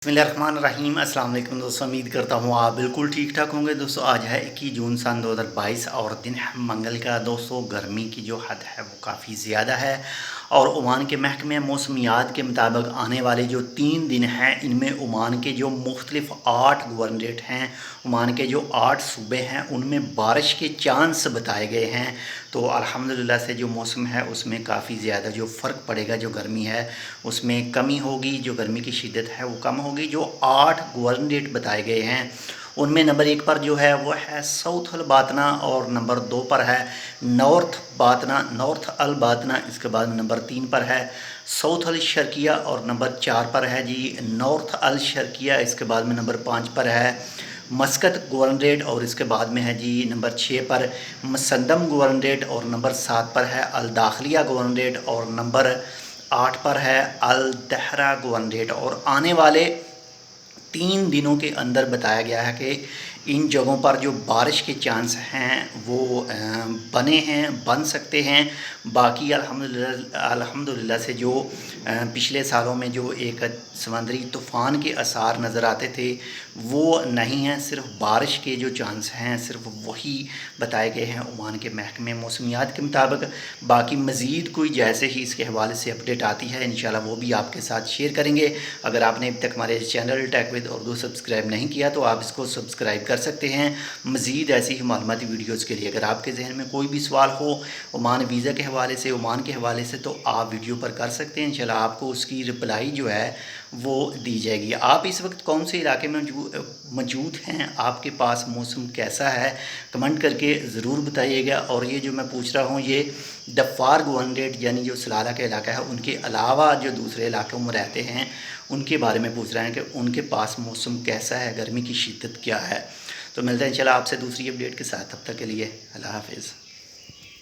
बिस्मिल्लाहिर्रहमानिर्रहीम। अस्सलाम वालेकुम दोस्तों, उम्मीद करता हूँ आप बिल्कुल ठीक ठाक होंगे। दोस्तों आज है 21 जून सन 2022 और दिन है मंगल का। दोस्तों गर्मी की जो हद है वो काफ़ी ज़्यादा है और ओमान के महकमे मौसमियात के मुताबिक आने वाले जो 3 दिन हैं इनमें ओमान के जो मुख्तलिफ 8 गवर्नरेट हैं, ओमान के जो 8 सूबे हैं उनमें बारिश के चांस बताए गए हैं। तो अल्हम्दुलिल्लाह से जो मौसम है उसमें काफ़ी ज़्यादा जो फ़र्क पड़ेगा, जो गर्मी है उसमें कमी होगी, जो गर्मी की शिद्दत है वो कम होगी। जो 8 गवर्नरेट बताए गए हैं उनमें नंबर 1 पर जो है वो है साउथ अल बातना और नंबर 2 पर है नॉर्थ अल बातना। इसके बाद नंबर 3 पर है साउथ अल शर्किया और नंबर 4 पर है जी नॉर्थ अल शर्किया। इसके बाद में नंबर 5 पर है मस्कत गवर्नरेट और इसके बाद में है जी नंबर 6 पर मसंदम गवर्नरेट और नंबर 7 पर है अल दाखलिया गवर्नरेट और नंबर 8 पर है अल दहरा गवर्नरेट। और आने वाले 3 दिनों के अंदर बताया गया है कि इन जगहों पर जो बारिश के चांस हैं वो बन सकते हैं। बाकी अल्हम्दुलिल्लाह से जो पिछले सालों में जो एक समंदरी तूफ़ान के आसार नज़र आते थे वो नहीं हैं, सिर्फ बारिश के जो चांस हैं सिर्फ वही बताए गए हैं ओमान के महकमे मौसमियात के मुताबिक। बाकी मज़ीद कोई जैसे ही इसके हवाले से अपडेट आती है इंशाल्लाह वो भी आपके साथ शेयर करेंगे। अगर आपने अभी तक हमारे channel tech with Urdu subscribe नहीं किया तो आप इसको सब्सक्राइब कर सकते हैं मज़ीद ऐसी ही मालूमाती वीडियोज़ के लिए। अगर आपके जहन में कोई भी सवाल हो ओमान वीज़ा के हवाले से, ओमान के हवाले से, तो आप वीडियो पर कर सकते हैं। इंशाल्लाह आपको उसकी रिप्लाई जो है वो दी जाएगी। आप इस वक्त कौन से इलाके में मौजूद हैं, आपके पास मौसम कैसा है, कमेंट करके ज़रूर बताइएगा। और ये जो मैं पूछ रहा हूँ ये दफ़ार गवर्नरेट यानी जो सलाला का इलाका है उनके अलावा जो दूसरे इलाकों में रहते हैं उनके बारे में पूछ रहे हैं कि उनके पास मौसम कैसा है, गर्मी की शिद्दत क्या है। तो मिलते हैं इंशाल्लाह आपसे दूसरी अपडेट के साथ। तब तक के लिए अल्लाह हाफ़िज़।